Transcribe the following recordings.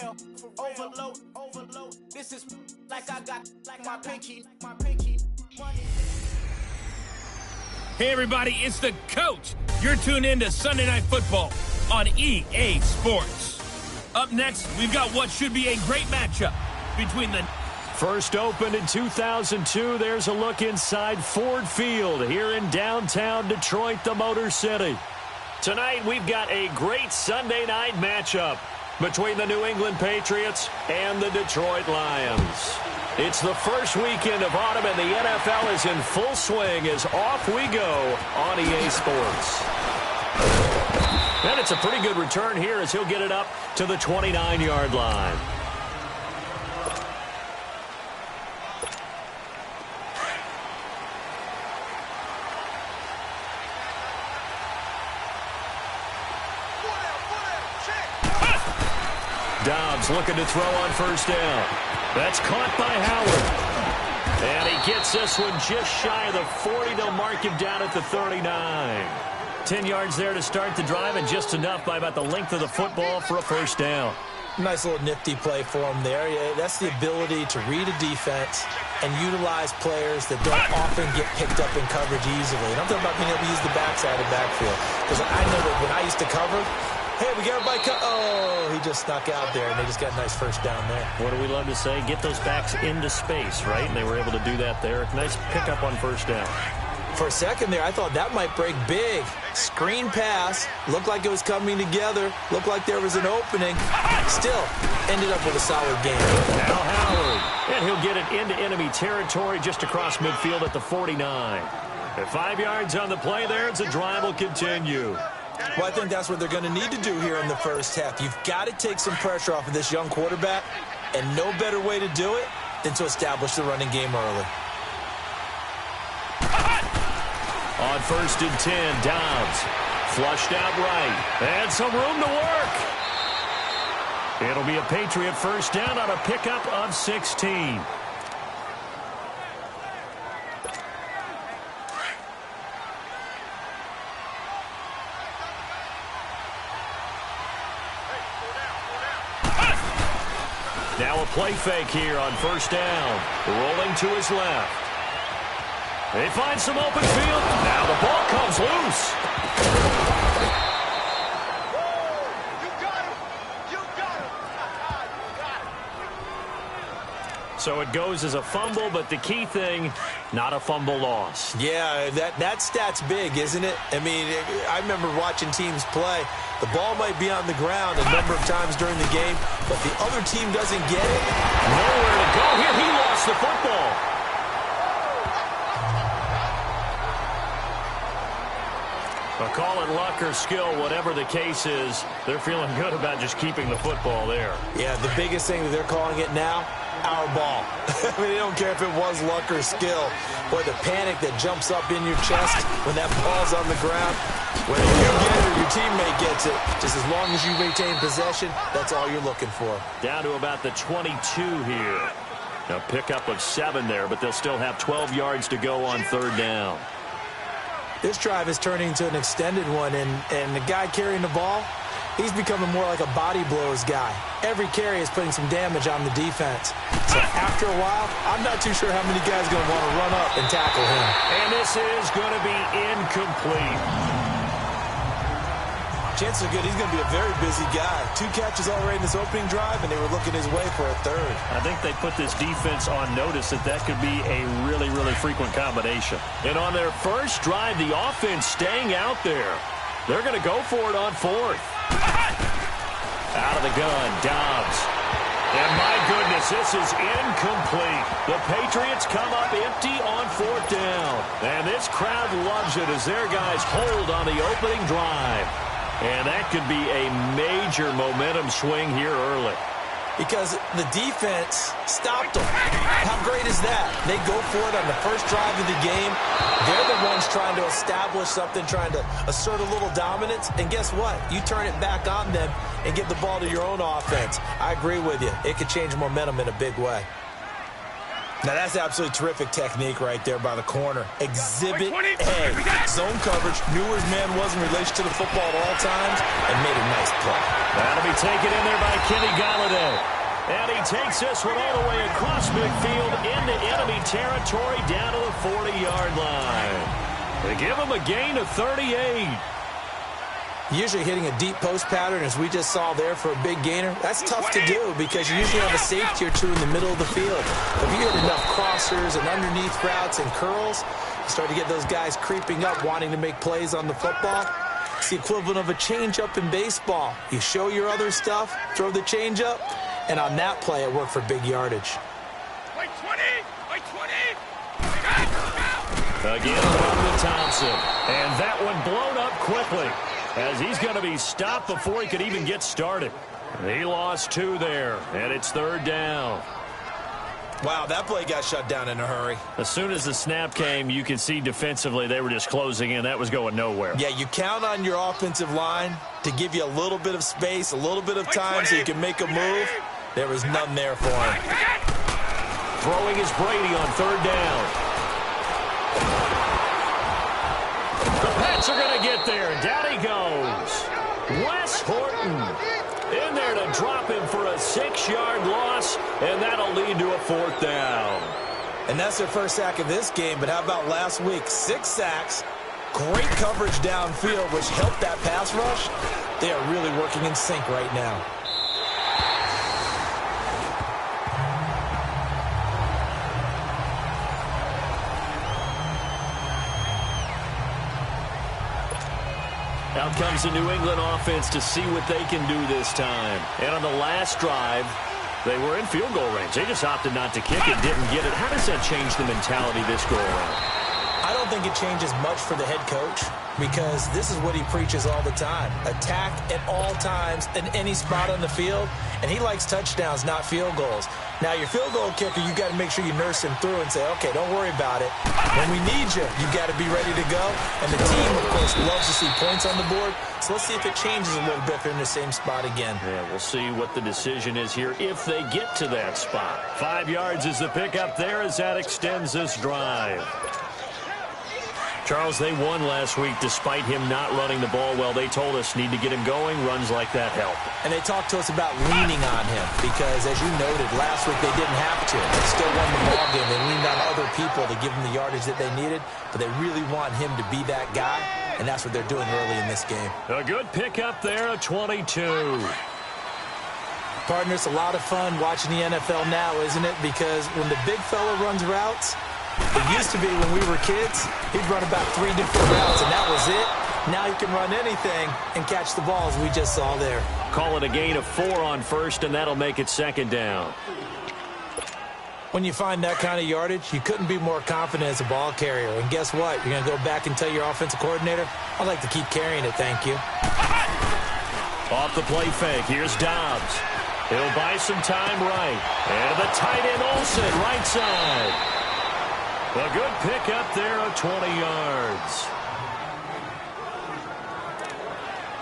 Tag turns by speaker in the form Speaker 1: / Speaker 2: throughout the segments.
Speaker 1: real. Overload. This is like I got my pinky.
Speaker 2: Hey everybody, it's the coach. You're tuned in to Sunday Night Football on EA Sports. Up next, we've got what should be a great matchup between the...
Speaker 3: First opened in 2002, there's a look inside Ford Field here in downtown Detroit, the Motor City. Tonight, we've got a great Sunday night matchup between the New England Patriots and the Detroit Lions. It's the first weekend of autumn, and the NFL is in full swing as off we go on EA Sports. And it's a pretty good return here as he'll get it up to the 29-yard line. Dobbs looking to throw on first down. That's caught by Howard. And he gets this one just shy of the 40. They'll mark him down at the 39. 10 yards there to start the drive, and just enough by about the length of the football for a first down.
Speaker 4: Nice little nifty play for him there. Yeah, that's the ability to read a defense and utilize players that don't often get picked up in coverage easily. And I'm talking about being able to use the backside of the backfield. Because I know that when I used to cover, hey, we got everybody he just snuck out there, and they just got a nice first down there.
Speaker 3: What do we love to say? Get those backs into space, right? And they were able to do that there. Nice pickup on first down.
Speaker 4: For a second there, I thought that might break big. Screen pass. Looked like it was coming together. Looked like there was an opening. Still, ended up with a solid game.
Speaker 3: Now Howard. And he'll get it into enemy territory just across midfield at the 49. At 5 yards on the play there, the drive will continue.
Speaker 4: Well, I think that's what they're going to need to do here in the first half. You've got to take some pressure off of this young quarterback, and no better way to do it than to establish the running game early.
Speaker 3: On 1st and 10, Dobbs flushed out right, and some room to work. It'll be a Patriot first down on a pickup of 16. Now a play fake here on first down. Rolling to his left. They find some open field. Now the ball comes loose. So it goes as a fumble, but the key thing, not a fumble loss.
Speaker 4: Yeah, that stat's big, isn't it? I mean, I remember watching teams play. The ball might be on the ground a number of times during the game, but the other team doesn't get it.
Speaker 3: Nowhere to go here. He lost the football. But call it luck or skill, whatever the case is, they're feeling good about just keeping the football there.
Speaker 4: Yeah, the biggest thing that they're calling it now, our ball. I mean, they don't care if it was luck or skill. Boy, the panic that jumps up in your chest when that ball's on the ground, whether you get it or your teammate gets it, just as long as you retain possession, that's all you're looking for.
Speaker 3: Down to about the 22 here. A pickup of 7 there, but they'll still have 12 yards to go on third down.
Speaker 4: This drive is turning into an extended one, and the guy carrying the ball, he's becoming more like a body blows guy. Every carry is putting some damage on the defense. So after a while, I'm not too sure how many guys are going to want to run up and tackle him.
Speaker 3: And this is going to be incomplete.
Speaker 4: Chances are good he's going to be a very busy guy. 2 catches already in this opening drive, and they were looking his way for a third.
Speaker 3: I think they put this defense on notice that could be a really, really frequent combination. And on their first drive, the offense staying out there. They're going to go for it on 4th. Out of the gun, Dobbs. And my goodness, this is incomplete. The Patriots come up empty on 4th down. And this crowd loves it as their guys hold on the opening drive. And that could be a major momentum swing here early.
Speaker 4: Because the defense stopped them. How great is that? They go for it on the first drive of the game. They're the ones trying to establish something, trying to assert a little dominance. And guess what? You turn it back on them and get the ball to your own offense. I agree with you. It could change momentum in a big way. Now, that's absolutely terrific technique right there by the corner. Exhibit A. Zone coverage. Knew where his man was in relation to the football at all times and made a nice play.
Speaker 3: That'll be taken in there by Kenny Galladay. And he takes this one all the way across midfield into enemy territory down to the 40-yard line. They give him a gain of 38.
Speaker 4: Usually hitting a deep post pattern, as we just saw there for a big gainer, that's tough to do because you usually have a safety or two in the middle of the field. If you hit enough crossers and underneath routes and curls, you start to get those guys creeping up, wanting to make plays on the football. It's the equivalent of a changeup in baseball. You show your other stuff, throw the changeup, and on that play, it worked for big yardage.
Speaker 3: Again, on to Thompson. And that one blown up quickly, as he's going to be stopped before he could even get started. He lost 2 there, and it's 3rd down.
Speaker 4: Wow, that play got shut down in a hurry.
Speaker 3: As soon as the snap came, you could see defensively they were just closing in. That was going nowhere.
Speaker 4: Yeah, you count on your offensive line to give you a little bit of space, a little bit of time so you can make a move. There was none there for him.
Speaker 3: Throwing is Brady on 3rd down. The Pats are going to get there, and down he goes. Wes Horton in there to drop him for a 6-yard loss, and that'll lead to a 4th down.
Speaker 4: And that's their first sack of this game, but how about last week? 6 sacks, great coverage downfield, which helped that pass rush. They are really working in sync right now.
Speaker 3: Out comes the New England offense to see what they can do this time. And on the last drive, they were in field goal range. They just opted not to kick it, didn't get it. How does that change the mentality this go around?
Speaker 4: I don't think it changes much for the head coach because this is what he preaches all the time. Attack at all times in any spot on the field, and he likes touchdowns, not field goals. Now, your field goal kicker, you got to make sure you nurse him through and say, okay, don't worry about it. When we need you, you got to be ready to go. And the team, of course, loves to see points on the board. So let's see if it changes a little bit if they're in the same spot again.
Speaker 3: Yeah, we'll see what the decision is here if they get to that spot. 5 yards is the pickup there as that extends this drive. Charles, they won last week despite him not running the ball well. They told us need to get him going. Runs like that help.
Speaker 4: And they talked to us about leaning on him because, as you noted, last week they didn't have to. They still won the ball game. They leaned on other people to give them the yardage that they needed, but they really want him to be that guy, and that's what they're doing early in this game.
Speaker 3: A good pickup there, a 22.
Speaker 4: Partner, it's a lot of fun watching the NFL now, isn't it? Because when the big fella runs routes, it used to be when we were kids, he'd run about 3 different routes, and that was it. Now he can run anything and catch the ball, as we just saw there.
Speaker 3: Call it a gain of 4 on first, and that'll make it 2nd down.
Speaker 4: When you find that kind of yardage, you couldn't be more confident as a ball carrier. And guess what? You're going to go back and tell your offensive coordinator, I'd like to keep carrying it, thank you.
Speaker 3: Off the play fake, here's Dobbs. He'll buy some time right. And the tight end Olsen, right side. A good pickup there of 20 yards.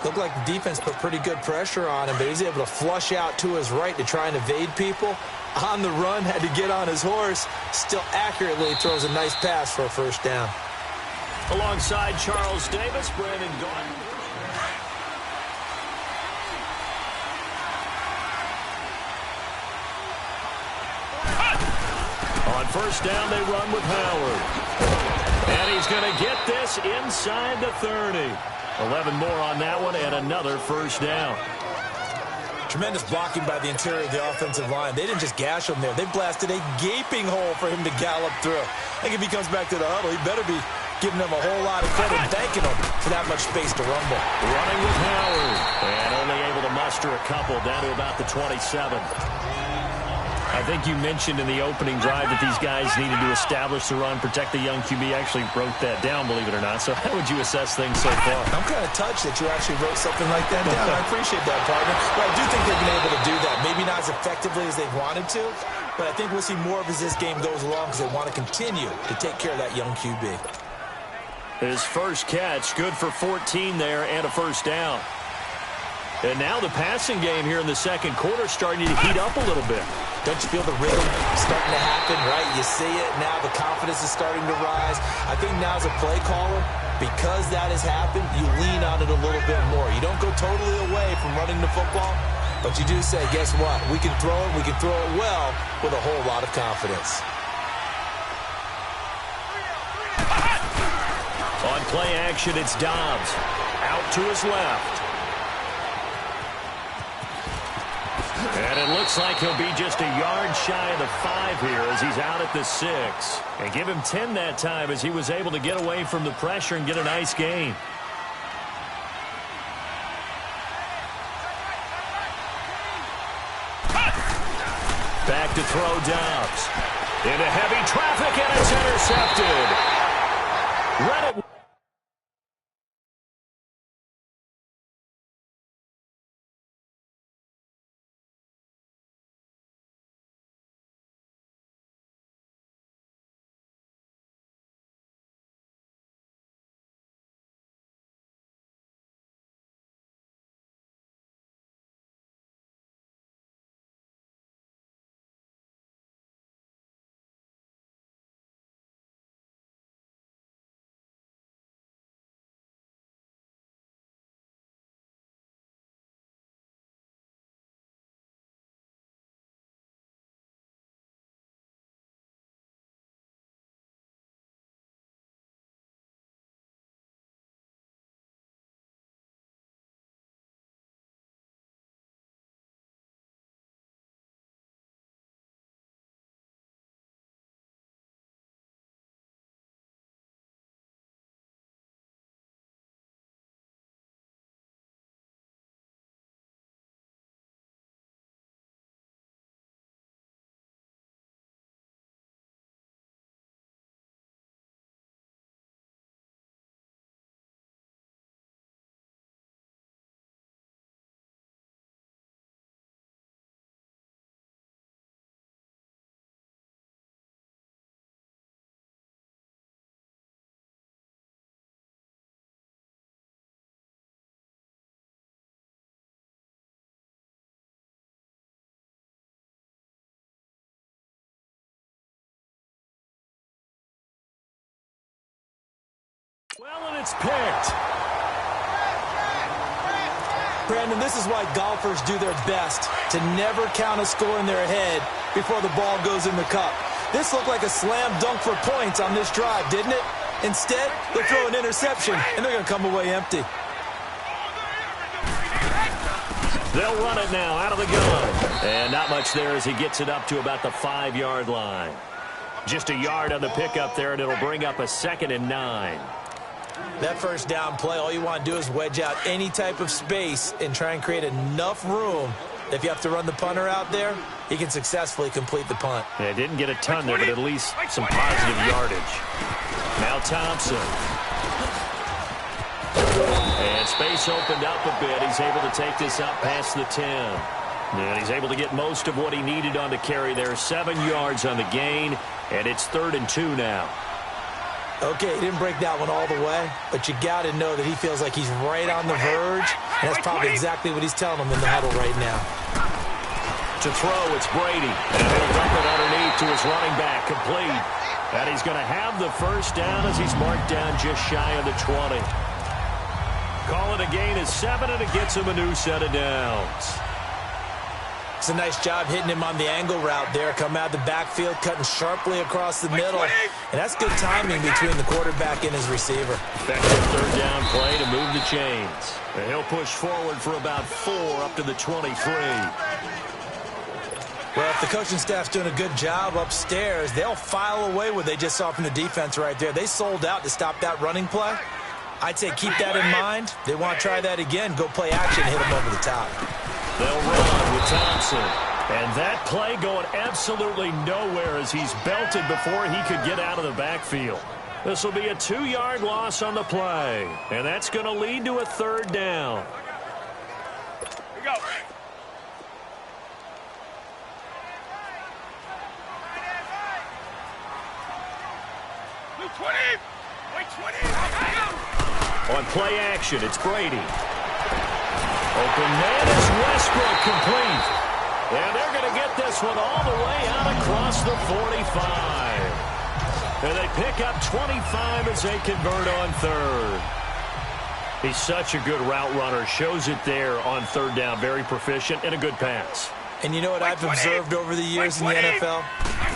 Speaker 4: Looked like the defense put pretty good pressure on him, but he's able to flush out to his right to try and evade people. On the run, had to get on his horse. Still accurately throws a nice pass for a 1st down.
Speaker 3: Alongside Charles Davis, Brandon Gordon. On 1st down, they run with Howard. And he's going to get this inside the 30. 11 more on that one, and another 1st down.
Speaker 4: Tremendous blocking by the interior of the offensive line. They didn't just gash him there. They blasted a gaping hole for him to gallop through. I think if he comes back to the huddle, he better be giving them a whole lot of credit and thanking them for that much space to rumble.
Speaker 3: Running with Howard. And only able to muster a couple down to about the 27. I think you mentioned in the opening drive that these guys needed to establish the run, protect the young QB. Actually wrote that down, believe it or not. So how would you assess things so far?
Speaker 4: I'm kind of touched that you actually wrote something like that down. I appreciate that, partner. But I do think they've been able to do that. Maybe not as effectively as they wanted to, but I think we'll see more of as this game goes along because they want to continue to take care of that young QB.
Speaker 3: His first catch, good for 14 there and a 1st down. And now the passing game here in the second quarter starting to heat up a little bit.
Speaker 4: Don't you feel the rhythm starting to happen, right? You see it now. The confidence is starting to rise. I think now as a play caller, because that has happened, you lean on it a little bit more. You don't go totally away from running the football, but you do say, guess what? We can throw it. We can throw it well with a whole lot of confidence.
Speaker 3: On play action, it's Dobbs. Out to his left. And it looks like he'll be just a yard shy of the 5 here as he's out at the 6. And give him 10 that time as he was able to get away from the pressure and get a nice gain. Back to throw Dobbs. Into heavy traffic, and it's intercepted. Read it. Well, and it's picked.
Speaker 4: Brandon, this is why golfers do their best to never count a score in their head before the ball goes in the cup. This looked like a slam dunk for points on this drive, didn't it? Instead, they throw an interception, and they're going to come away empty.
Speaker 3: They'll run it now out of the gun. And not much there as he gets it up to about the 5-yard line. Just a yard on the pickup there, and it'll bring up a 2nd and 9.
Speaker 4: That first down play, all you want to do is wedge out any type of space and try and create enough room. If you have to run the punter out there, he can successfully complete the punt.
Speaker 3: Yeah, didn't get a ton there, but at least some positive yardage. Now Thompson. And space opened up a bit. He's able to take this up past the 10. And he's able to get most of what he needed on the carry there. 7 yards on the gain, and it's 3rd and 2 now.
Speaker 4: Okay, he didn't break that one all the way, but you got to know that he feels like he's right on the verge, and that's probably exactly what he's telling him in the huddle right now.
Speaker 3: To throw, it's Brady, and he'll dump it underneath to his running back, complete. And he's going to have the first down as he's marked down just shy of the 20. Call it a gain of 7, and it gets him a new set of downs.
Speaker 4: It's a nice job hitting him on the angle route there. Come out of the backfield, cutting sharply across the middle. And that's good timing between the quarterback and his receiver.
Speaker 3: Effective 3rd down play to move the chains. And he'll push forward for about 4 up to the 23.
Speaker 4: Well, if the coaching staff's doing a good job upstairs, they'll file away what they just saw from the defense right there. They sold out to stop that running play. I'd say keep that in mind. They want to try that again. Go play action, hit them over the top.
Speaker 3: They'll run with Thompson. And that play going absolutely nowhere as he's belted before he could get out of the backfield. This will be a 2-yard loss on the play. And that's going to lead to a 3rd down.
Speaker 1: Here we go.
Speaker 3: On play action, it's Brady. Open man is Westbrook, complete. And they're going to get this one all the way out across the 45. And they pick up 25 as they convert on third. He's such a good route runner. Shows it there on third down. Very proficient and a good pass. And you know what I've observed over the years in the NFL?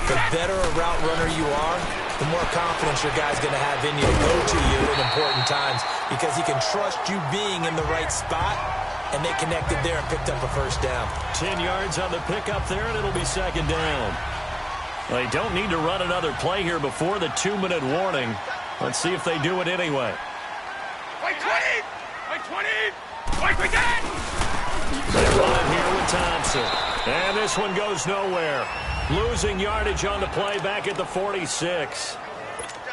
Speaker 3: The better a route runner you are, the more confidence your guy's going to have in you to go to you in important times because he can trust you being in the right spot, and they connected there and picked up a first down. 10 yards on the pickup there, and it'll be second down. They don't need to run another play here before the 2-minute warning. Let's see if they do it anyway.
Speaker 1: White 20! White 20! White again!
Speaker 3: They run it here with Thompson. And this one goes nowhere. Losing yardage on the play back at the 46.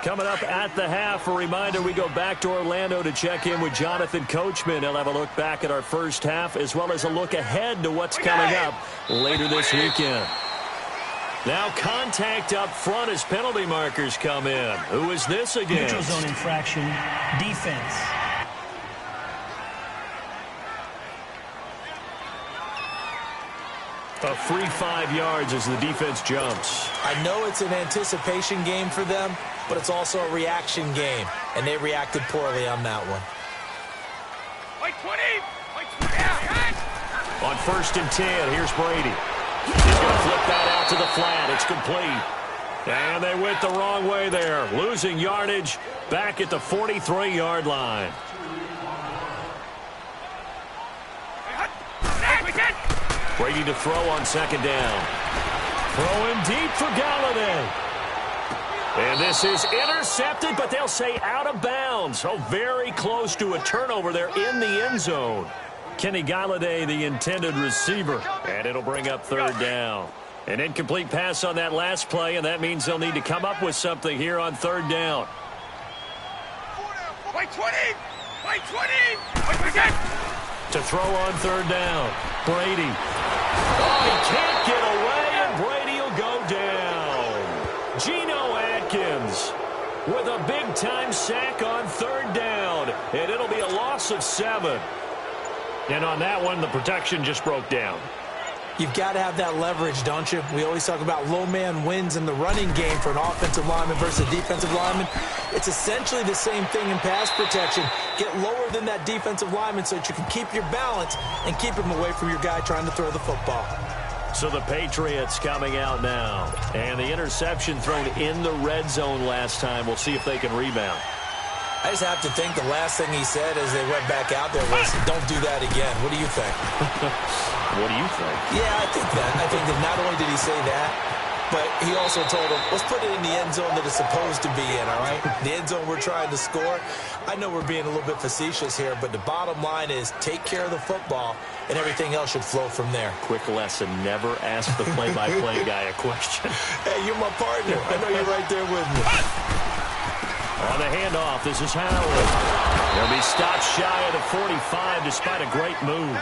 Speaker 3: Coming up at the half, a reminder we go back to Orlando to check in with Jonathan Coachman. He'll have a look back at our first half as well as a look ahead to what's coming up later this weekend. Now contact up front as penalty markers come in. Who is this against?
Speaker 5: Neutral zone infraction, defense.
Speaker 3: A free 5 yards as the defense jumps.
Speaker 4: I know it's an anticipation game for them, but it's also a reaction game, and they reacted poorly on that one.
Speaker 1: White 20! White 20!
Speaker 3: On 1st and 10, here's Brady. He's going to flip that out to the flat. It's complete. And they went the wrong way there. Losing yardage back at the 43-yard line. Brady to throw on second down. Throwing deep for Galladay. And this is intercepted, but they'll say out of bounds. So very close to a turnover there in the end zone. Kenny Galladay, the intended receiver. And it'll bring up third down. An incomplete pass on that last play, and that means they'll need to come up with something here on third down.
Speaker 1: White 20! White 20! White again!
Speaker 3: To throw on third down. Brady. Oh, he can't get away, and Brady will go down. Geno Atkins with a big-time sack on third down, and it'll be a loss of 7. And on that one, the protection just broke down.
Speaker 4: You've got to have that leverage, don't you? We always talk about low man wins in the running game for an offensive lineman versus a defensive lineman. It's essentially the same thing in pass protection. Get lower than that defensive lineman so that you can keep your balance and keep him away from your guy trying to throw the football.
Speaker 3: So the Patriots coming out now. And the interception thrown in the red zone last time. We'll see if they can rebound.
Speaker 4: I just have to think the last thing he said as they went back out there was, don't do that again. What do you think?
Speaker 3: What do you think?
Speaker 4: Yeah, I think that. I think that not only did he say that, but he also told him, let's put it in the end zone that it's supposed to be in, all right? The end zone we're trying to score. I know we're being a little bit facetious here, but the bottom line is take care of the football, and everything else should flow from there.
Speaker 3: Quick lesson, never ask the play-by-play guy a question.
Speaker 4: Hey, you're my partner. I know you're right there with me.
Speaker 3: On the handoff, this is Howard. They'll be stopped shy of the 45 despite a great move.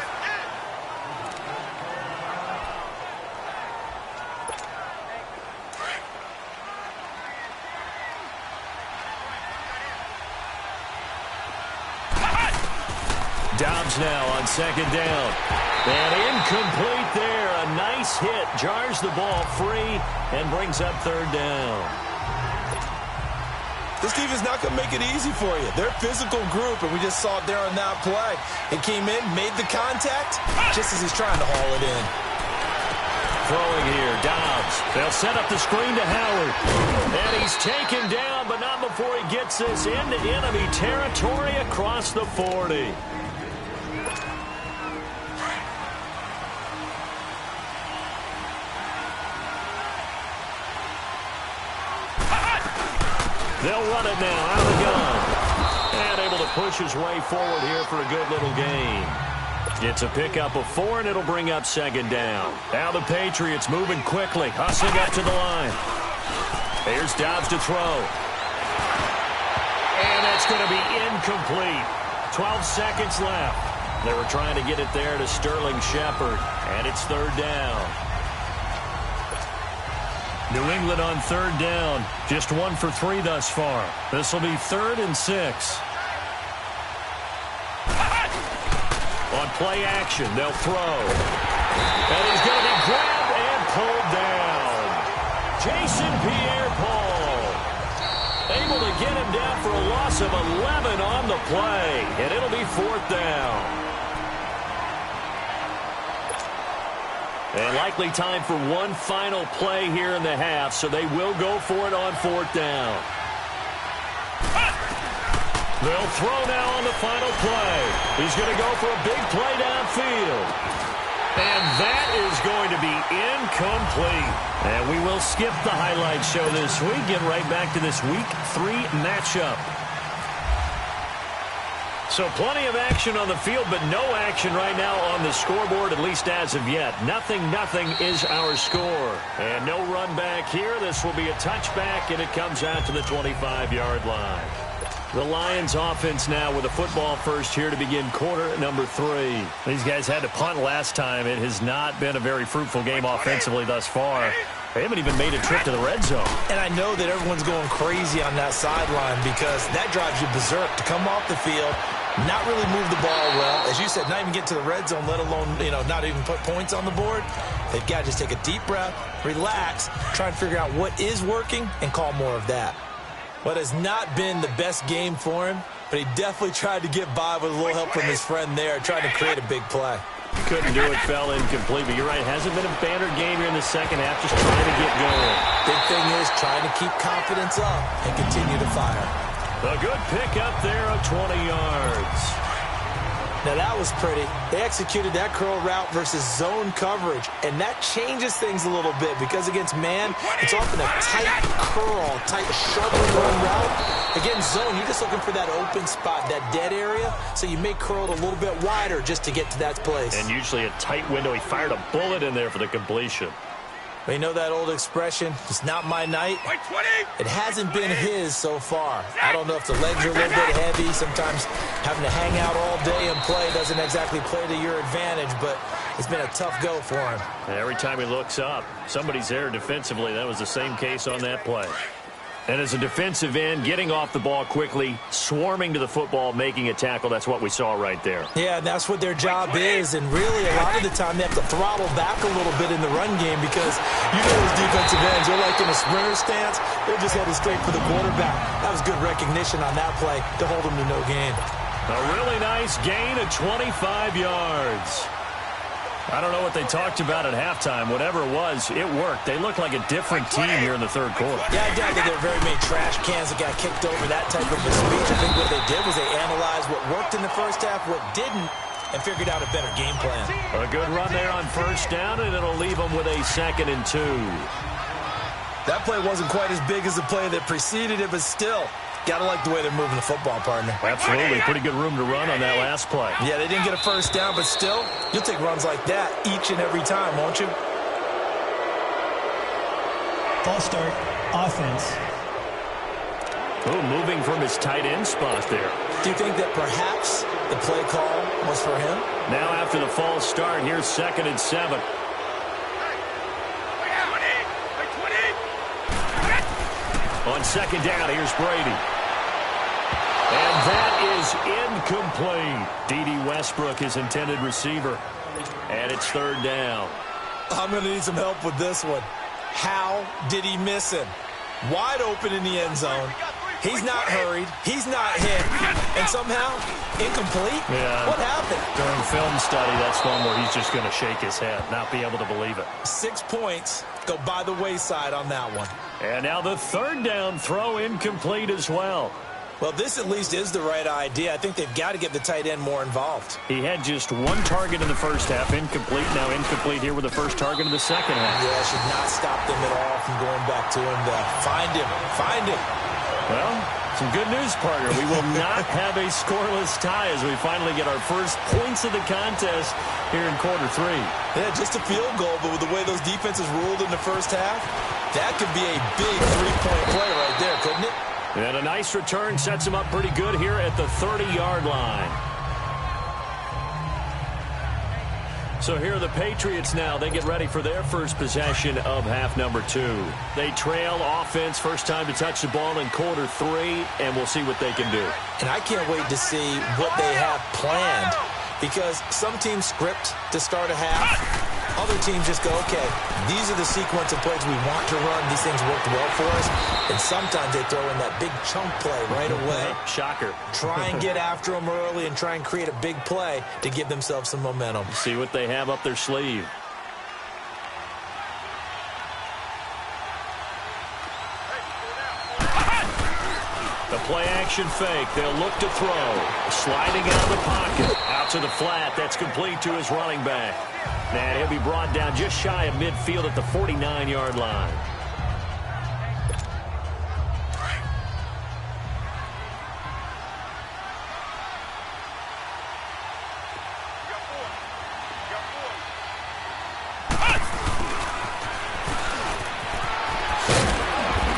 Speaker 3: Dobbs now on second down. And incomplete there. A nice hit. Jars the ball free and brings up third down.
Speaker 4: This defense is not going to make it easy for you. They're a physical group, and we just saw it there on that play. He came in, made the contact, just as he's trying to haul it in.
Speaker 3: Throwing here, Dobbs. They'll set up the screen to Howard. And he's taken down, but not before he gets this into enemy territory across the 40. They'll run it now out of the gun. And able to push his way forward here for a good little gain. It's a pickup of 4, and it'll bring up second down. Now the Patriots moving quickly, hustling up to the line. Here's Dobbs to throw. And that's going to be incomplete. 12 seconds left. They were trying to get it there to Sterling Shepard, and it's third down. New England on third down. Just 1 for 3 thus far. This will be 3rd and 6. On play action, they'll throw. And he's going to be grabbed and pulled down. Jason Pierre-Paul able to get him down for a loss of 11 on the play. And it'll be 4th down. And likely time for one final play here in the half, so they will go for it on 4th down. They'll throw now on the final play. He's going to go for a big play downfield. And that is going to be incomplete. And we will skip the highlight show this week. Get right back to this Week 3 matchup. So plenty of action on the field, but no action right now on the scoreboard, at least as of yet. 0-0 is our score. And no run back here. This will be a touchback, and it comes out to the 25-yard line. The Lions offense now with a football first here to begin quarter number 3. These guys had to punt last time. It has not been a very fruitful game offensively thus far. They haven't even made a trip to the red zone. And I know that everyone's going crazy on that sideline because that drives you berserk to come off the field, not really move the ball well. As you said, not even get to the red zone, let alone, not even put points on the board. They've got to just take a deep breath, relax, try and figure out what is working and call more of that. What has not been the best game for him, but he definitely tried to get by with a little help from his friend there, trying to create a big play. Couldn't do it, fell incomplete, but you're right, hasn't been a banner game here in the second half, just trying to get going. Big thing is trying to keep confidence up and continue to fire. A good pick up there of 20 yards. Now that was pretty. They executed that curl route versus zone coverage, and that changes things a little bit because against man, it's often a tight curl, tight, sharply run route. Against zone, you're just looking for that open spot, that dead area, so you may curl it a little bit wider just to get to that place. And usually a tight window. He fired a bullet in there for the completion. Well, you know that old expression, it's not my night? It hasn't been his so far. I don't know if the legs are a little bit heavy. Sometimes having to hang out all day and play doesn't exactly play to your advantage, but it's been a tough go for him. And every time he looks up, somebody's there defensively. That was the same case on that play. And as a defensive end, getting off the ball quickly, swarming to the football, making a tackle, that's what we saw right there. Yeah, that's what their job is, and really a lot of the time they have to throttle back a little bit in the run game because those defensive ends, they're like in a sprinter stance, they're just headed straight for the quarterback. That was good recognition on that play to hold them to no gain. A really nice gain of 25 yards. I don't know what they talked about at halftime. Whatever it was, it worked. They look like a different team here in the third quarter. Yeah, I doubt that there were very many trash cans that got kicked over, that type of a speech. I think what they did was they analyzed what worked in the first half, what didn't, and figured out a better game plan. A good run there on first down, and it'll leave them with a 2nd and 2. That play wasn't quite as big as the play that preceded it, but still, gotta like the way they're moving the football, partner. Absolutely. Pretty good room to run on that last play. Yeah, they didn't get a first down, but still, you'll take runs like that each and every time, won't you?
Speaker 5: False start, offense.
Speaker 3: Oh, moving from his tight end spot there.
Speaker 4: Do you think that perhaps the play call was for him?
Speaker 3: Now after the false start, here's 2nd and 7. On 2nd down, here's Brady. And that is incomplete. D.D. Westbrook, his intended receiver. And it's 3rd down.
Speaker 4: I'm going to need some help with this one. How did he miss him? Wide open in the end zone. He's not hurried. He's not hit. And somehow, incomplete?
Speaker 3: Yeah.
Speaker 4: What happened?
Speaker 3: During film study, that's one where he's just going to shake his head, not be able to believe it.
Speaker 4: 6 points go by the wayside on that one.
Speaker 3: And now the 3rd down throw incomplete as well.
Speaker 4: Well, this at least is the right idea. I think they've got to get the tight end more involved.
Speaker 3: He had just 1 target in the first half, incomplete. Now incomplete here with the first target of the second half.
Speaker 4: Yeah, should not stop them at all from going back to him to find him. Find him.
Speaker 3: Well, some good news, partner. We will not have a scoreless tie as we finally get our first points of the contest here in quarter 3.
Speaker 4: Yeah, just a field goal, but with the way those defenses ruled in the first half, that could be a big 3-point play right there, couldn't it?
Speaker 3: And a nice return sets him up pretty good here at the 30-yard line. So here are the Patriots now. They get ready for their first possession of half number 2. They trail offense, first time to touch the ball in quarter 3, and we'll see what they can do.
Speaker 4: And I can't wait to see what they have planned because some teams script to start a half. Other teams just go, okay, these are the sequence of plays we want to run. These things worked well for us. And sometimes they throw in that big chunk play right away.
Speaker 3: Shocker.
Speaker 4: Try and get after them early and try and create a big play to give themselves some momentum.
Speaker 3: See what they have up their sleeve. The play-action fake. They'll look to throw. Sliding out of the pocket. Out to the flat. That's complete to his running back. And he'll be brought down just shy of midfield at the 49-yard line.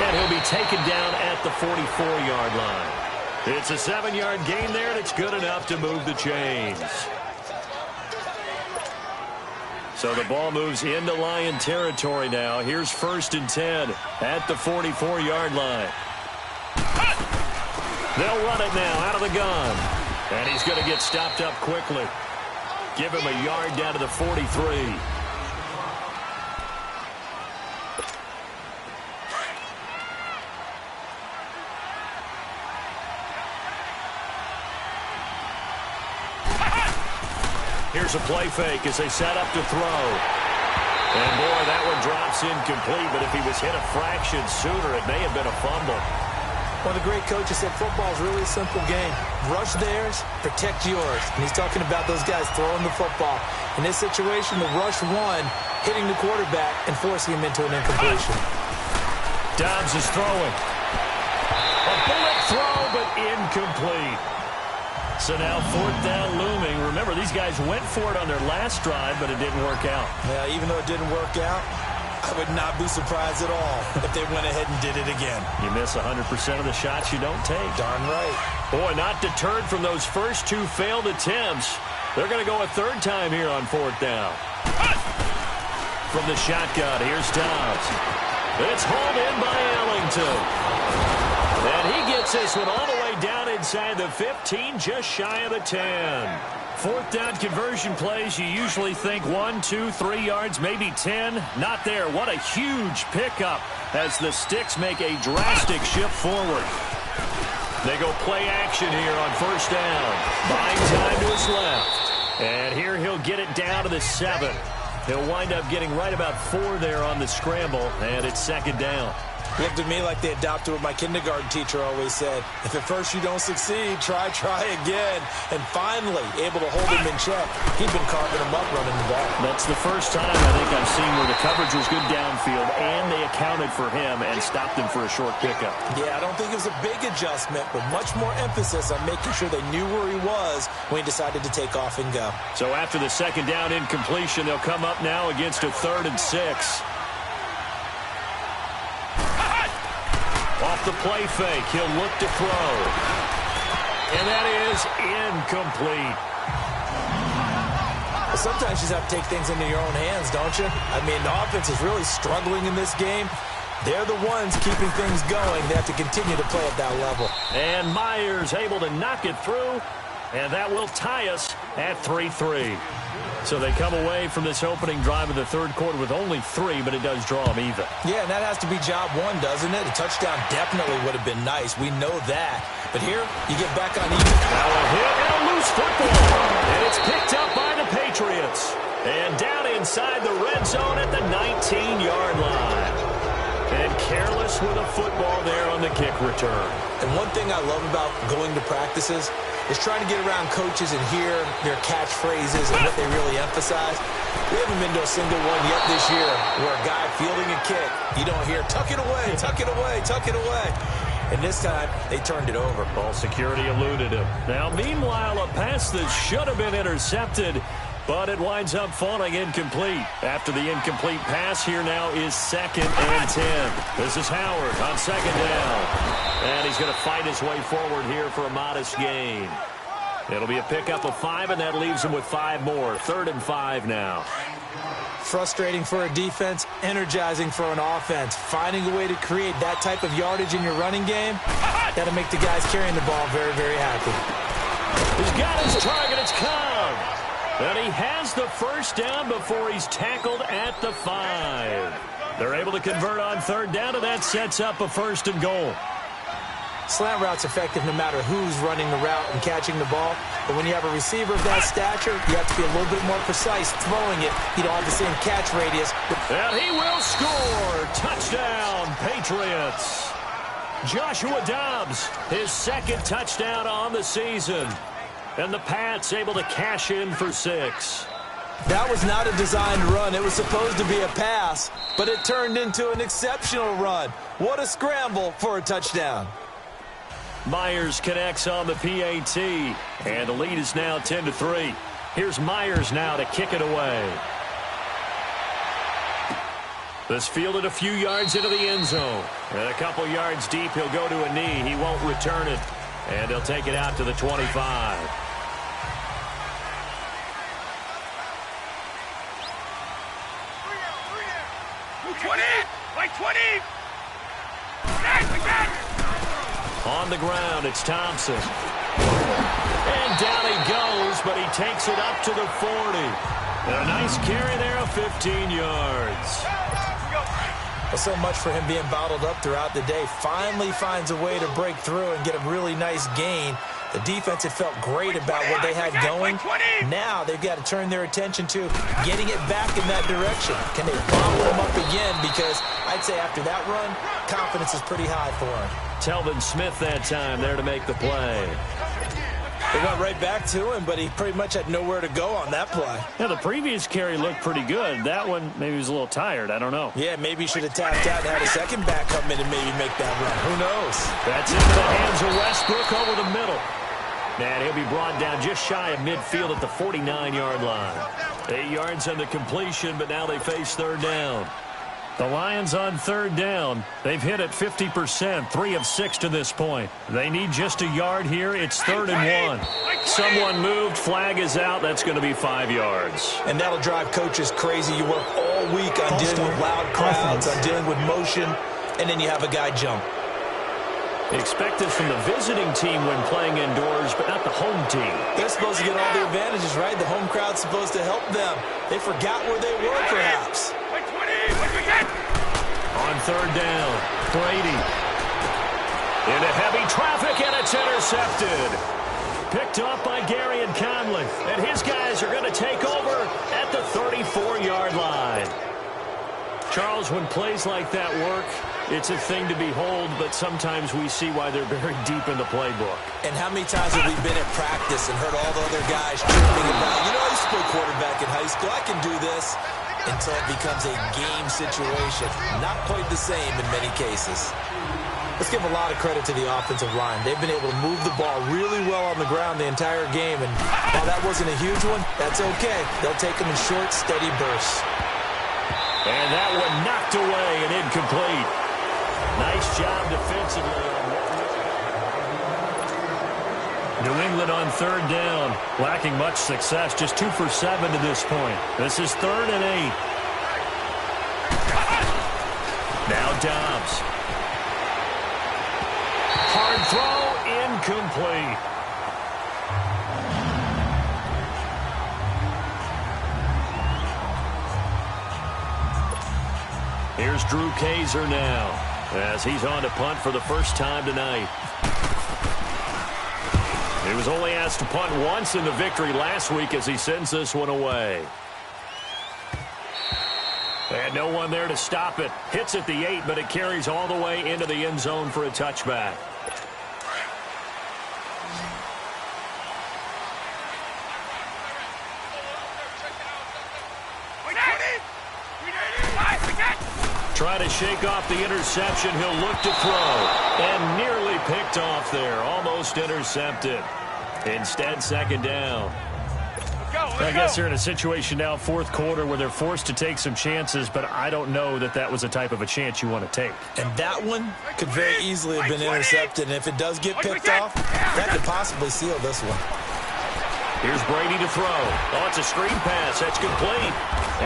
Speaker 3: And he'll be taken down at the 44-yard line. It's a 7-yard gain there, and it's good enough to move the chains. So the ball moves into Lion territory now. Here's 1st and 10 at the 44-yard line. They'll run it now out of the gun. And he's going to get stopped up quickly. Give him a yard down to the 43. Here's a play fake as they set up to throw. And, boy, that one drops incomplete, but if he was hit a fraction sooner, it may have been a fumble.
Speaker 4: One of the great coaches said football is really a simple game. Rush theirs, protect yours. And he's talking about those guys throwing the football. In this situation, the rush one, hitting the quarterback and forcing him into an incompletion.
Speaker 3: Dobbs is throwing. A bullet throw, but incomplete. So now 4th down looming. Remember, these guys went for it on their last drive, but it didn't work out.
Speaker 4: Yeah, even though it didn't work out, I would not be surprised at all if they went ahead and did it again.
Speaker 3: You miss 100% of the shots you don't take.
Speaker 4: Darn right.
Speaker 3: Boy, not deterred from those first 2 failed attempts. They're going to go a 3rd time here on 4th down. From the shotgun, here's Dobbs. It's hauled in by Ellington. And he gets this one all the way down inside the 15, just shy of the 10. 4th down conversion plays, you usually think 1, 2, 3 yards, maybe 10. Not there. What a huge pickup as the Sticks make a drastic shift forward. They go play action here on 1st down. Buying time to his left. And here he'll get it down to the 7. He'll wind up getting right about 4 there on the scramble, and it's 2nd down.
Speaker 4: Looked at me like they adopted what my kindergarten teacher always said. If at first you don't succeed, try again. And finally, able to hold him in check. He'd been carving him up running the ball.
Speaker 3: That's the first time I think I've seen where the coverage was good downfield, and they accounted for him and stopped him for a short pickup.
Speaker 4: Yeah, I don't think it was a big adjustment, but much more emphasis on making sure they knew where he was when he decided to take off and go.
Speaker 3: So after the 2nd down incompletion, they'll come up now against a 3rd and 6. Off the play fake, he'll look to throw. And that is incomplete.
Speaker 4: Well, sometimes you just have to take things into your own hands, don't you? I mean, the offense is really struggling in this game. They're the ones keeping things going. They have to continue to play at that level.
Speaker 3: And Myers able to knock it through. And that will tie us at 3-3. So they come away from this opening drive of the 3rd quarter with only 3, but it does draw them even.
Speaker 4: Yeah, and that has to be job 1, doesn't it? A touchdown definitely would have been nice. We know that. But here, you get back on even.
Speaker 3: Now a hit and a loose football. And it's picked up by the Patriots. And down inside the red zone at the 19-yard line. And careless with a football there on the kick return.
Speaker 4: And one thing I love about going to practices is trying to get around coaches and hear their catchphrases and what they really emphasize. We haven't been to a single one yet this year where a guy fielding a kick, you don't hear, tuck it away, tuck it away, tuck it away. And this time, they turned it over.
Speaker 3: Ball security eluded him. Now, meanwhile, a pass that should have been intercepted, but it winds up falling incomplete. After the incomplete pass, here now is 2nd and 10. This is Howard on 2nd down. And he's going to fight his way forward here for a modest gain. It'll be a pickup of 5, and that leaves him with 5 more. 3rd and 5 now.
Speaker 4: Frustrating for a defense, energizing for an offense. Finding a way to create that type of yardage in your running game, that'll make the guys carrying the ball very, very happy.
Speaker 3: He's got his target. It's Cobb. And he has the first down before he's tackled at the 5. They're able to convert on third down, and that sets up a 1st and goal.
Speaker 4: Slant route's effective no matter who's running the route and catching the ball. But when you have a receiver of that stature, you have to be a little bit more precise throwing it. You don't have the same catch radius.
Speaker 3: And he will score. Touchdown, Patriots. Joshua Dobbs, his 2nd touchdown on the season. And the Pats able to cash in for 6.
Speaker 4: That was not a designed run. It was supposed to be a pass, but it turned into an exceptional run. What a scramble for a touchdown.
Speaker 3: Myers connects on the PAT, and the lead is now 10-3. Here's Myers now to kick it away. This fielded a few yards into the end zone. And a couple yards deep, he'll go to a knee. He won't return it, and he'll take it out to the 25. On the ground, it's Thompson. And down he goes, but he takes it up to the 40. And a nice carry there of 15 yards.
Speaker 4: Well, so much for him being bottled up throughout the day. Finally finds a way to break through and get a really nice gain. The defense had felt great about what they had going. Now they've got to turn their attention to getting it back in that direction. Can they bottle him up again? Because I'd say after that run, confidence is pretty high for him.
Speaker 3: Telvin Smith that time there to make the play.
Speaker 4: They went right back to him, but he pretty much had nowhere to go on that play.
Speaker 3: Yeah, the previous carry looked pretty good. That one, maybe he was a little tired. I don't know.
Speaker 4: Yeah, maybe he should have tapped out and had a second back come in and maybe make that run. Who knows?
Speaker 3: That's into the hands of Westbrook over the middle. And he'll be brought down just shy of midfield at the 49-yard line. 8 yards on the completion, but now they face third down. The Lions on third down. They've hit it 50%, 3 of 6 to this point. They need just a yard here. It's 3rd and 1. Someone moved. Flag is out. That's going to be 5 yards.
Speaker 4: And that'll drive coaches crazy. You work all week on dealing with loud crowds, on dealing with motion, and then you have a guy jump.
Speaker 3: Expect this from the visiting team when playing indoors, but not the home team.
Speaker 4: They're supposed to get all the advantages, right? The home crowd's supposed to help them. They forgot where they were, perhaps.
Speaker 3: On third down, Brady. Into heavy traffic, and it's intercepted. Picked off by Gary and Conley. And his guys are going to take over at the 34-yard line. Charles, when plays like that work, it's a thing to behold, but sometimes we see why they're very deep in the playbook.
Speaker 4: And how many times have we been at practice and heard all the other guys chirping about, you know, I used to play quarterback in high school, I can do this, until it becomes a game situation. Not quite the same in many cases. Let's give a lot of credit to the offensive line. They've been able to move the ball really well on the ground the entire game, and while that wasn't a huge one, that's okay. They'll take them in short, steady bursts.
Speaker 3: And that one knocked away and incomplete. Nice job defensively. New England on third down, lacking much success, just 2 for 7 to this point. This is 3rd and 8. Now Dobbs. Hard throw, incomplete. Here's Drew Kaiser now, as he's on to punt for the first time tonight. He was only asked to punt once in the victory last week as he sends this one away. And no one there to stop it. Hits at the 8, but it carries all the way into the end zone for a touchback. Try to shake off the interception. He'll look to throw. And nearly picked off there. Almost intercepted. Instead, 2nd down. I guess they're in a situation now, 4th quarter, where they're forced to take some chances, but I don't know that that was the type of a chance you want to take.
Speaker 4: And that one could very easily have been intercepted, and if it does get picked off, that could possibly seal this one.
Speaker 3: Here's Brady to throw. Oh, it's a screen pass. That's complete.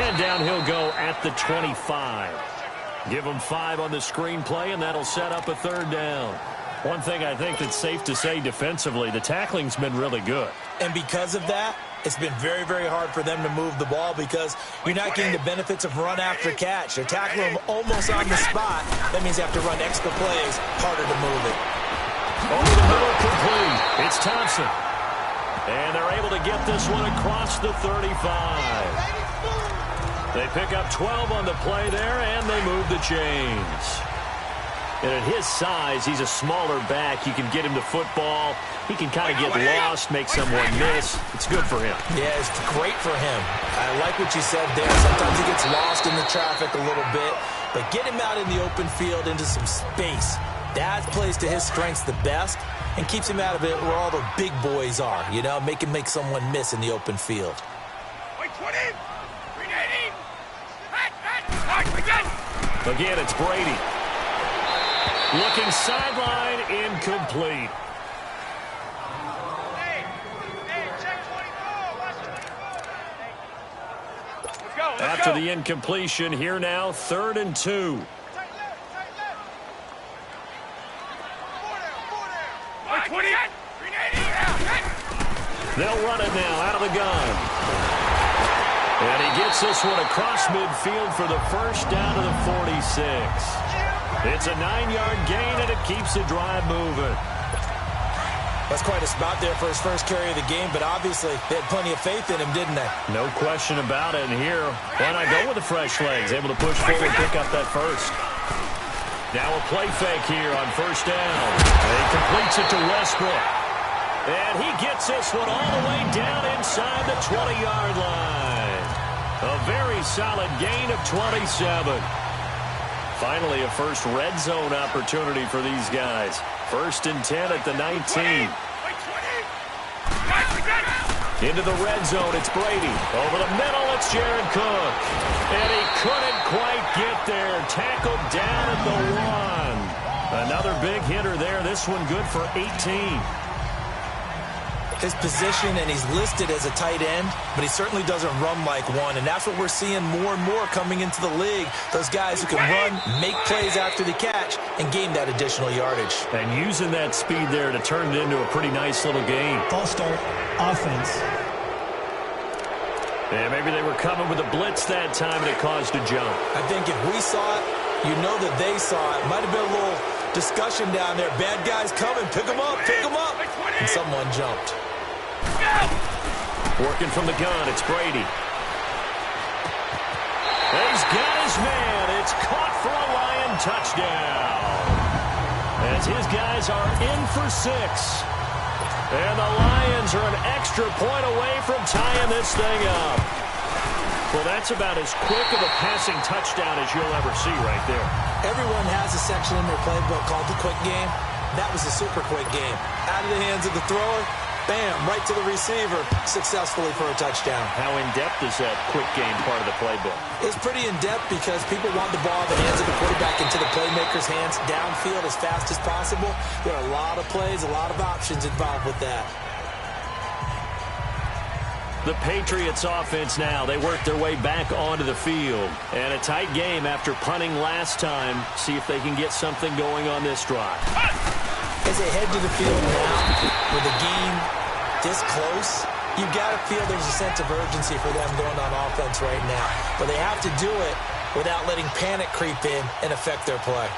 Speaker 3: And down he'll go at the 25. Give him 5 on the screen play, and that'll set up a 3rd down. One thing I think that's safe to say defensively, the tackling's been really good.
Speaker 4: And because of that, it's been very, very hard for them to move the ball because you're not getting the benefits of run after catch. They're tackling them almost on the spot. That means they have to run extra plays, harder to move it.
Speaker 3: Over the middle, complete. It's Thompson. And they're able to get this one across the 35. They pick up 12 on the play there, and they move the chains. And at his size, he's a smaller back. You can get him the football. He can kind of get lost, make someone miss. It's good for him. Yeah, it's great for him. I like what you said there. Sometimes he gets lost in the traffic a little bit, but get him out in the open field into some space. That plays to his strengths the best and keeps him out of it where all the big boys are, you know, make him make someone miss in the open field. Again, it's Brady. Looking sideline, incomplete. After the incompletion, here now, 3rd and 2. They'll run it now out of the gun. And he gets this one across midfield for the first down to the 46. It's a 9-yard gain, and it keeps the drive moving.
Speaker 4: That's quite a spot there for his first carry of the game, but obviously they had plenty of faith in him, didn't they?
Speaker 3: No question about it. And here, why not go with the fresh legs? Able to push forward, pick up that first. Now a play fake here on first down. And he completes it to Westbrook. And he gets this one all the way down inside the 20-yard line. A very solid gain of 27. Finally, a first red zone opportunity for these guys. 1st and 10 at the 19. Into the red zone, it's Brady. Over the middle, it's Jared Cook. And he couldn't quite get there. Tackled down at the 1. Another big hitter there. This one good for 18.
Speaker 4: His position, and he's listed as a tight end, but he certainly doesn't run like one, and that's what we're seeing more and more coming into the league. Those guys who can run, make plays after the catch, and gain that additional yardage.
Speaker 3: And using that speed there to turn it into a pretty nice little game.
Speaker 5: False start, offense.
Speaker 3: And maybe they were coming with a blitz that time, and it caused a jump.
Speaker 4: I think if we saw it, you know that they saw it. Might have been a little discussion down there. Bad guys coming, pick them up, and someone jumped.
Speaker 3: Working from the gun, it's Brady. He's got his man. It's caught for a Lion touchdown. As his guys are in for 6. And the Lions are an extra point away from tying this thing up. Well, that's about as quick of a passing touchdown as you'll ever see right there.
Speaker 4: Everyone has a section in their playbook called the quick game. That was a super quick game. Out of the hands of the thrower, bam, right to the receiver, successfully for a touchdown.
Speaker 3: How in-depth is that quick game part of the playbook?
Speaker 4: It's pretty in-depth because people want the ball in the hands of the quarterback into the playmaker's hands downfield as fast as possible. There are a lot of plays, a lot of options involved with that.
Speaker 3: The Patriots offense now, they work their way back onto the field. And a tight game after punting last time. See if they can get something going on this drive.
Speaker 4: As they head to the field now, with the game this close, you've got to feel there's a sense of urgency for them going on offense right now. But they have to do it without letting panic creep in and affect their play.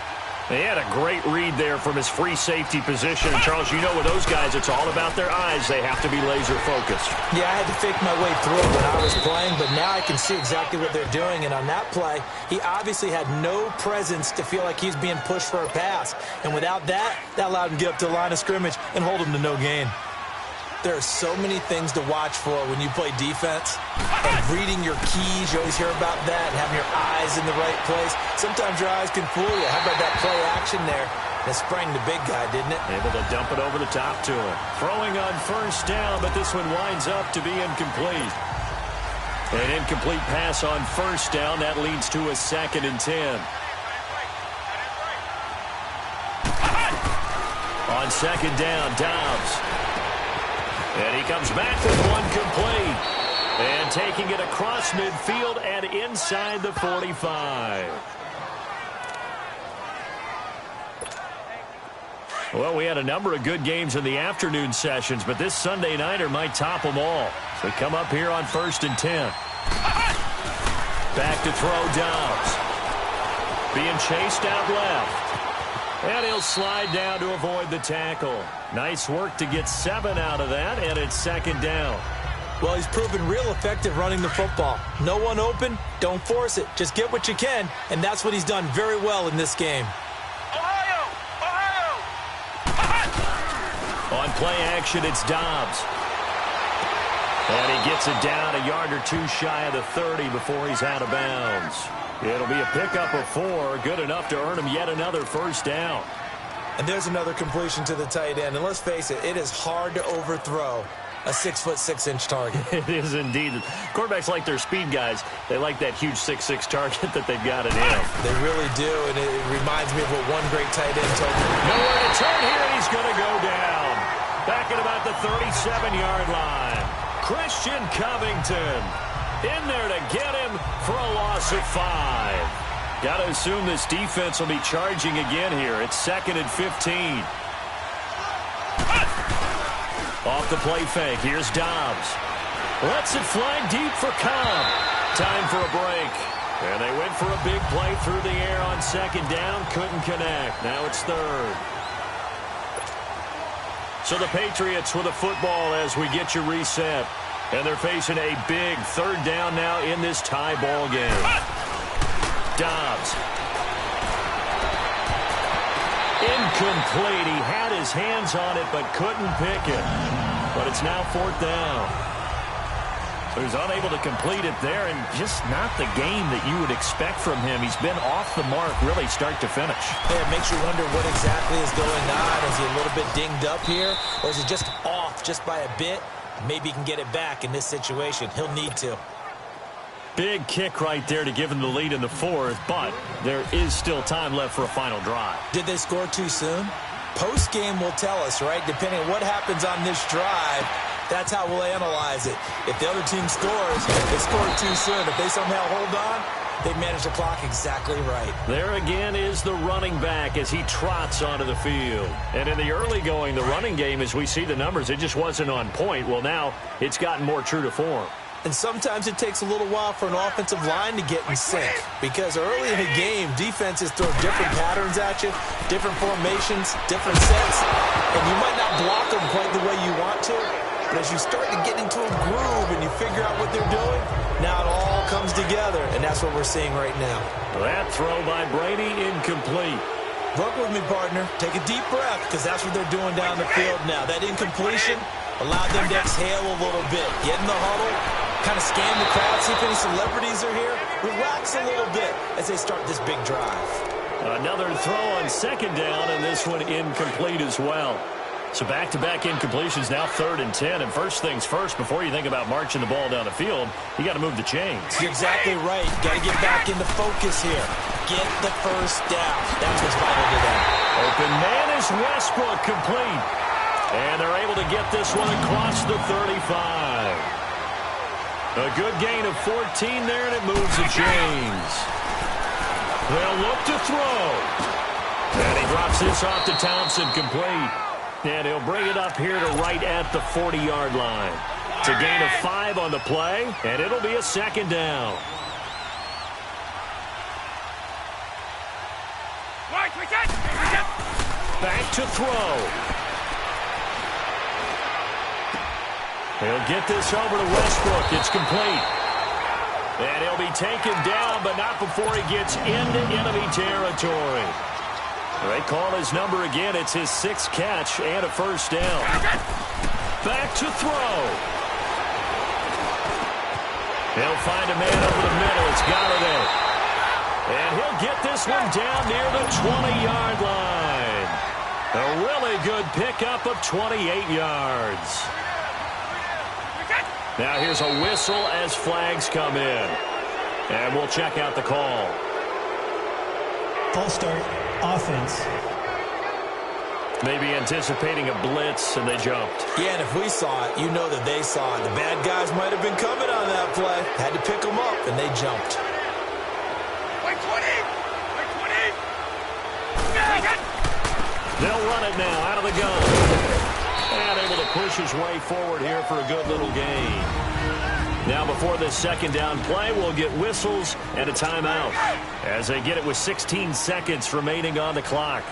Speaker 3: They had a great read there from his free safety position. And Charles, you know with those guys, it's all about their eyes. They have to be laser focused.
Speaker 4: Yeah, I had to fake my way through it when I was playing, but now I can see exactly what they're doing. And on that play, he obviously had no presence to feel like he's being pushed for a pass. And without that, that allowed him to get up to the line of scrimmage and hold him to no gain. There are so many things to watch for when you play defense. And reading your keys, you always hear about that, and having your eyes in the right place. Sometimes your eyes can fool you. How about that play action there? It sprang the big guy, didn't it?
Speaker 3: Able to dump it over the top to him. Throwing on first down, but this one winds up to be incomplete. An incomplete pass on first down. That leads to a 2nd and 10. On 2nd down, Dobbs. And he comes back with one complete. And taking it across midfield and inside the 45. Well, we had a number of good games in the afternoon sessions, but this Sunday nighter might top them all. So we come up here on 1st and 10. Back to throw Dobbs. Being chased out left. And he'll slide down to avoid the tackle. Nice work to get 7 out of that, and it's 2nd down.
Speaker 4: Well, he's proven real effective running the football. No one open, don't force it. Just get what you can, and that's what he's done very well in this game.
Speaker 3: On play action, it's Dobbs. And he gets it down a yard or two shy of the 30 before he's out of bounds. It'll be a pickup of 4, good enough to earn him yet another 1st down.
Speaker 4: And there's another completion to the tight end. And let's face it, it is hard to overthrow a 6'6" target.
Speaker 3: It is indeed. Quarterbacks like their speed guys. They like that huge 6'6" target that they've got in him.
Speaker 4: They really do, and it reminds me of what one great tight end told me.
Speaker 3: Nowhere to turn here, and he's going to go down. Back at about the 37-yard line. Christian Covington in there to get him for a loss of 5. Got to assume this defense will be charging again here. It's 2nd and 15. Off the play fake. Here's Dobbs. Lets it fly deep for Cobb. Time for a break. And they went for a big play through the air on 2nd down. Couldn't connect. Now it's 3rd. So the Patriots with a football as we get you reset. And they're facing a big 3rd down now in this tie ball game. Dobbs. Incomplete. He had his hands on it but couldn't pick it. But it's now 4th down. So he's unable to complete it there, and just not the game that you would expect from him. He's been off the mark really start to finish.
Speaker 4: Yeah, it makes you wonder what exactly is going on. Is he a little bit dinged up here, or is he just off just by a bit? Maybe he can get it back in this situation. He'll need to.
Speaker 3: Big kick right there to give him the lead in the 4th, but there is still time left for a final drive.
Speaker 4: Did they score too soon? Post-game will tell us, right? Depending on what happens on this drive, that's how we'll analyze it. If the other team scores, they scored too soon. If they somehow hold on, they manage the clock exactly right.
Speaker 3: There again is the running back as he trots onto the field. And in the early going, the running game, as we see the numbers, it just wasn't on point. Well, now it's gotten more true to form.
Speaker 4: And sometimes it takes a little while for an offensive line to get in sync. Because early in the game, defenses throw different patterns at you, different formations, different sets. And you might not block them quite the way you want to. But as you start to get into a groove and you figure out what they're doing, now it all comes together. And that's what we're seeing right now.
Speaker 3: That throw by Brady, incomplete.
Speaker 4: Work with me, partner. Take a deep breath, because that's what they're doing down the field now. That incompletion allowed them to exhale a little bit. Get in the huddle, kind of scan the crowd, see if any celebrities are here. Relax a little bit as they start this big drive.
Speaker 3: Another throw on 2nd down, and this one incomplete as well. So back-to-back incompletions, now 3rd and 10. And first things first, before you think about marching the ball down the field, you got to move the chains.
Speaker 4: You're exactly right. Got to get back into focus here. Get the 1st down. That's what's vital to them.
Speaker 3: Open man is Westbrook, complete. And they're able to get this one across the 35. A good gain of 14 there, and it moves the chains. They'll look to throw. And he drops this off to Thompson, complete. And he'll bring it up here to right at the 40-yard line. It's a gain of 5 on the play, and it'll be a 2nd down. Back to throw. He'll get this over to Westbrook. It's complete. And he'll be taken down, but not before he gets into enemy territory. They call his number again. It's his 6th catch and a 1st down. Back to throw. He'll find a man over the middle. It's Galladay. And he'll get this one down near the 20-yard line. A really good pickup of 28 yards. Now here's a whistle as flags come in. And we'll check out the call.
Speaker 5: False start, offense.
Speaker 3: Maybe anticipating a blitz, and they jumped.
Speaker 4: Yeah, and if we saw it, you know that they saw it. The bad guys might have been coming on that play. Had to pick them up, and they jumped.
Speaker 3: They'll run it now out of the gun. And able to push his way forward here for a good little gain. Now before this second down play, we'll get whistles and a timeout as they get it with 16 seconds remaining on the clock.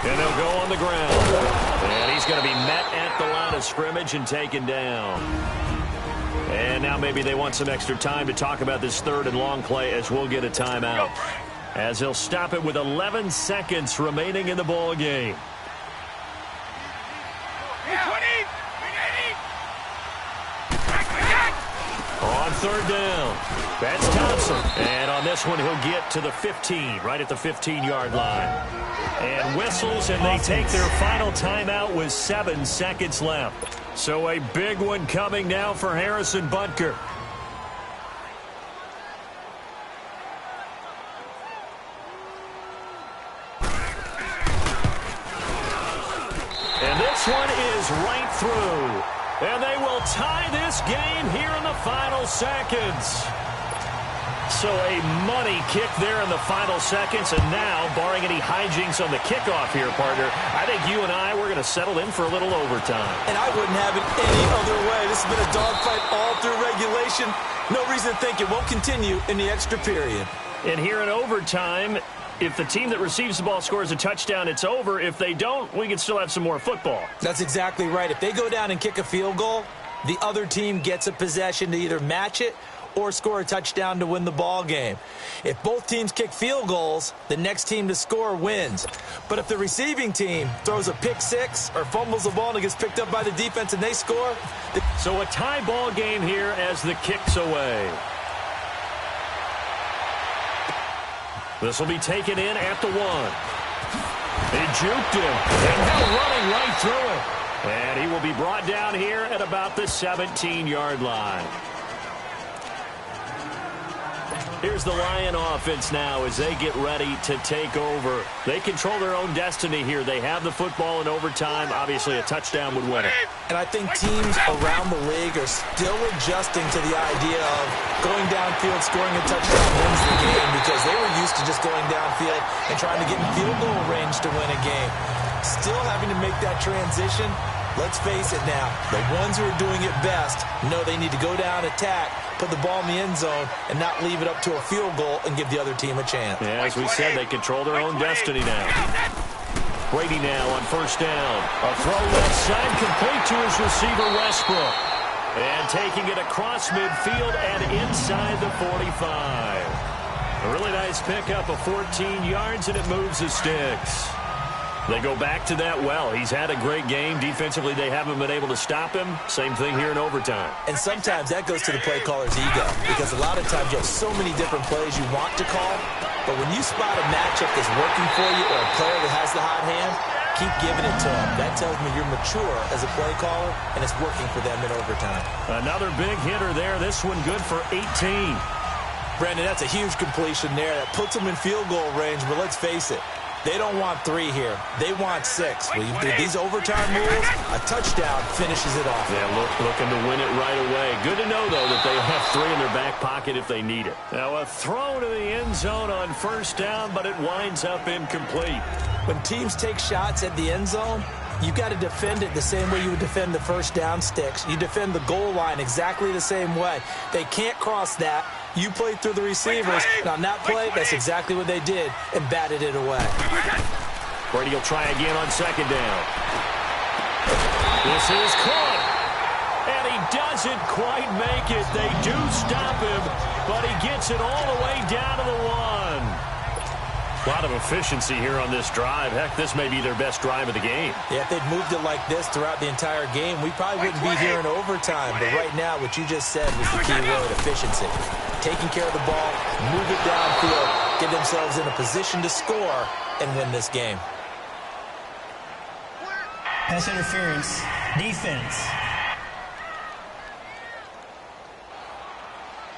Speaker 3: And they'll go on the ground. And he's going to be met at the line of scrimmage and taken down. And now maybe they want some extra time to talk about this third and long play as we'll get a timeout. As they'll stop it with 11 seconds remaining in the ball game. On third down, that's Thompson. And on this one, he'll get to the 15, right at the 15-yard line. And whistles, and they take their final timeout with 7 seconds left. So a big one coming now for Harrison Butker. And this one is right through. And they will tie this game here in the final seconds. So a money kick there in the final seconds. And now, barring any hijinks on the kickoff here, partner, I think you and I, we're going to settle in for a little overtime.
Speaker 4: And I wouldn't have it any other way. This has been a dogfight all through regulation. No reason to think it won't continue in the extra period.
Speaker 3: And here in overtime, if the team that receives the ball scores a touchdown, it's over. If they don't, we can still have some more football.
Speaker 4: That's exactly right. If they go down and kick a field goal, the other team gets a possession to either match it or score a touchdown to win the ball game. If both teams kick field goals, the next team to score wins. But if the receiving team throws a pick six or fumbles the ball and it gets picked up by the defense and they score.
Speaker 3: So a tie ball game here as the kick's away. This will be taken in at the 1. They juked him. And now running right through it. And he will be brought down here at about the 17-yard line. Here's the Lion offense now as they get ready to take over. They control their own destiny here. They have the football in overtime. Obviously, a touchdown would win it.
Speaker 4: And I think teams around the league are still adjusting to the idea of going downfield, scoring a touchdown wins the game because they were used to just going downfield and trying to get in field goal range to win a game. Still having to make that transition. Let's face it now, the ones who are doing it best know they need to go down, attack, put the ball in the end zone, and not leave it up to a field goal and give the other team a chance.
Speaker 3: Yeah, as we said, they control their own destiny now. Brady now on first down. A throw left side complete to his receiver, Westbrook. And taking it across midfield and inside the 45. A really nice pickup of 14 yards, and it moves the sticks. They go back to that well. He's had a great game. Defensively, they haven't been able to stop him. Same thing here in overtime.
Speaker 4: And sometimes that goes to the play caller's ego because a lot of times you have so many different plays you want to call, but when you spot a matchup that's working for you or a player that has the hot hand, keep giving it to him. That tells me you're mature as a play caller, and it's working for them in overtime.
Speaker 3: Another big hitter there. This one good for 18.
Speaker 4: Brandon, that's a huge completion there. That puts them in field goal range, but let's face it. They don't want 3 here. They want 6. Well, you do these overtime moves, a touchdown finishes it off.
Speaker 3: Yeah, looking to win it right away. Good to know, though, that they have 3 in their back pocket if they need it. Now, a throw to the end zone on first down, but it winds up incomplete.
Speaker 4: When teams take shots at the end zone, you've got to defend it the same way you would defend the first down sticks. You defend the goal line exactly the same way. They can't cross that. You played through the receivers. And on that play, that's exactly what they did and batted it away.
Speaker 3: Brady will try again on second down. This is caught. And he doesn't quite make it. They do stop him, but he gets it all the way down to the 1. A lot of efficiency here on this drive. Heck, this may be their best drive of the game.
Speaker 4: Yeah, if they'd moved it like this throughout the entire game, we probably wouldn't be here in overtime. But right now, what you just said was the key word, efficiency. Taking care of the ball, move it downfield, get themselves in a position to score, and win this game.
Speaker 5: Pass interference. Defense.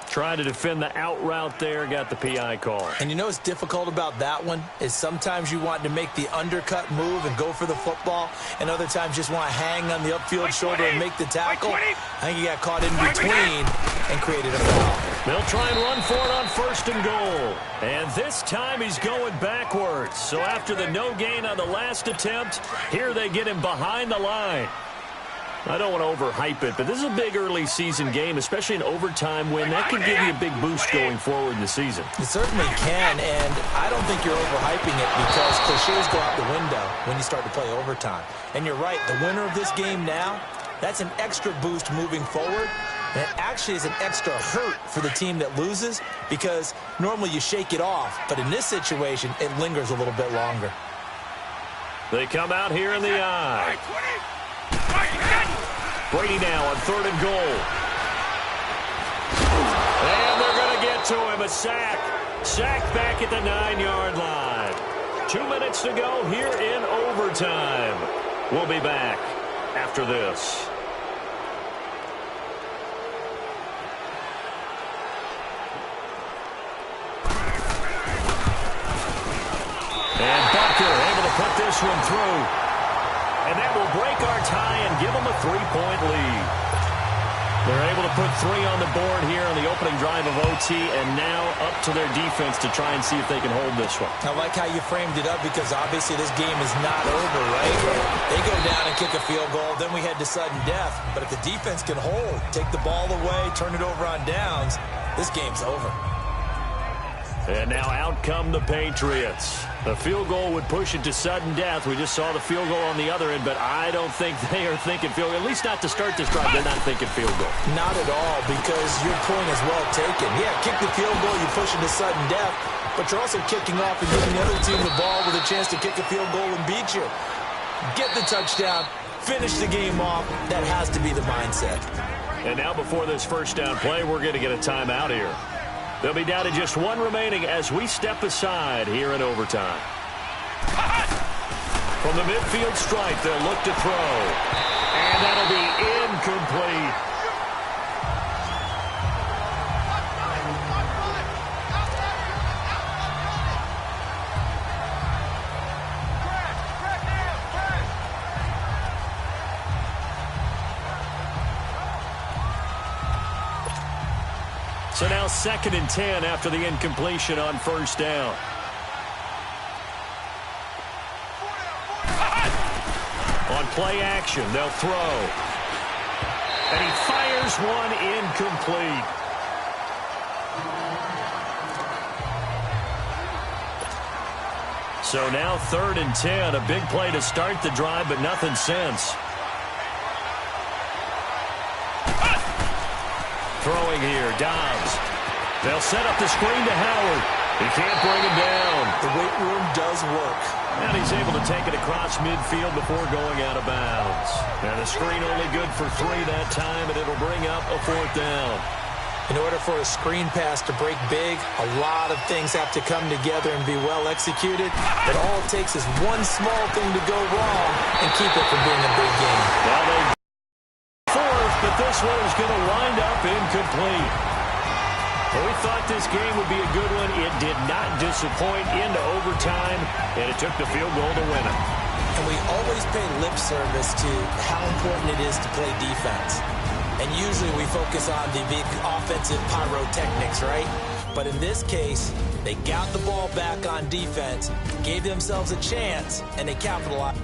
Speaker 3: Trying to defend the out route there, got the PI call.
Speaker 4: And you know what's difficult about that one is sometimes you want to make the undercut move and go for the football, and other times just want to hang on the upfield shoulder and make the tackle. I think he got caught in between, and created a foul.
Speaker 3: They'll try and run for it on 1st and goal. And this time he's going backwards. So after the no gain on the last attempt, here they get him behind the line. I don't want to overhype it, but this is a big early season game, especially an overtime win. That can give you a big boost going forward in the season.
Speaker 4: It certainly can, and I don't think you're overhyping it because cliches go out the window when you start to play overtime. And you're right, the winner of this game now, that's an extra boost moving forward. And it actually is an extra hurt for the team that loses because normally you shake it off. But in this situation, it lingers a little bit longer.
Speaker 3: They come out here in the eye. Brady now on 3rd and goal. And they're going to get to him. A sack. Sack back at the 9-yard line. 2 minutes to go here in overtime. We'll be back after this. And Bucker able to put this one through. And that will break our tie and give them a 3-point lead. They're able to put 3 on the board here on the opening drive of OT, and now up to their defense to try and see if they can hold this one.
Speaker 4: I like how you framed it up because obviously this game is not over, right? They go down and kick a field goal, then we head to sudden death. But if the defense can hold, take the ball away, turn it over on downs, this game's over.
Speaker 3: And now out come the Patriots. The field goal would push it to sudden death. We just saw the field goal on the other end, but I don't think they are thinking field goal. At least not to start this drive. They're not thinking field goal.
Speaker 4: Not at all, because your point is well taken. Yeah, kick the field goal, you push it to sudden death, but you're also kicking off and giving the other team the ball with a chance to kick a field goal and beat you. Get the touchdown, finish the game off. That has to be the mindset.
Speaker 3: And now before this first down play, we're going to get a timeout here. They'll be down to just 1 remaining as we step aside here in overtime. From the midfield stripe, they'll look to throw. And that'll be incomplete. So now 2nd and 10 after the incompletion on 1st down. On play action, they'll throw. And he fires one incomplete. So now 3rd and 10, a big play to start the drive, but nothing since. Throwing here, Dobbs. They'll set up the screen to Howard. He can't bring him down.
Speaker 4: The weight room does work.
Speaker 3: And he's able to take it across midfield before going out of bounds. And the screen only good for 3 that time, and it'll bring up a 4th down.
Speaker 4: In order for a screen pass to break big, a lot of things have to come together and be well executed. But all it takes is one small thing to go wrong and keep it from being a big game.
Speaker 3: Well, they 4th, but this one is going to wind up incomplete. Well, we thought this game would be a good one. It did not disappoint into overtime, and it took the field goal to win it.
Speaker 4: And we always pay lip service to how important it is to play defense. And usually we focus on the big offensive pyrotechnics, right? But in this case, they got the ball back on defense, gave themselves a chance, and they capitalized.